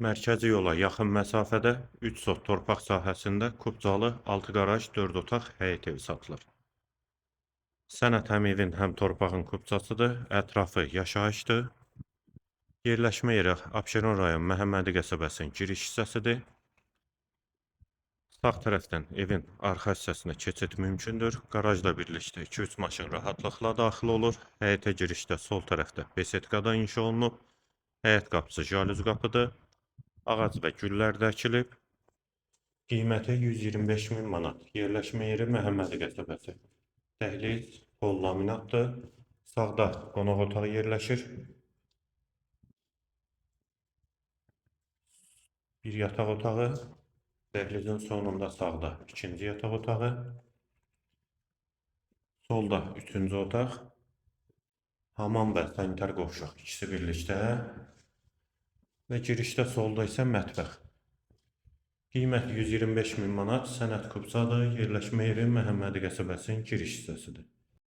Mərkəzi yola yaxın məsafədə 3 sot torpaq sahəsində kubcalı 6 qaraj 4 otaq həyət evi satılır. Sənəd həm evin, həm torpağın kubçasıdır, ətrafı yaşayışdır. Yerləşmə yeri Abşeron rayon Məhəmmədi qəsəbəsinin giriş hissəsidir. Sağ tərəfdən evin arxa hissəsinə keçid mümkündür. Qarajla birlikdə 2-3 maşın rahatlıqla daxil olur. Həyətə girişdə sol tərəfdə besetkada inşa olunub. Həyət qapısı jalüz qapıdır. Ağac və güllər də əkilib. Qiyməti 125 min manat. Yerləşmə yeri Məhəmmədi qəsəbəsi. Dəhliz pol laminatdır. Sağda qonaq otağı yerləşir. Bir yataq otağı. Dəhlizin sonunda sağda ikinci yataq otağı. Solda üçüncü otaq. Hamam və sanitar qovşaq ikisi birlikdə. Və girişdə solda isə mətbəx. Qiymət 125 min manat, sənəd kubcadır, yerləşmə yeri Məhəmmədi qəsəbəsinin giriş hissəsidir.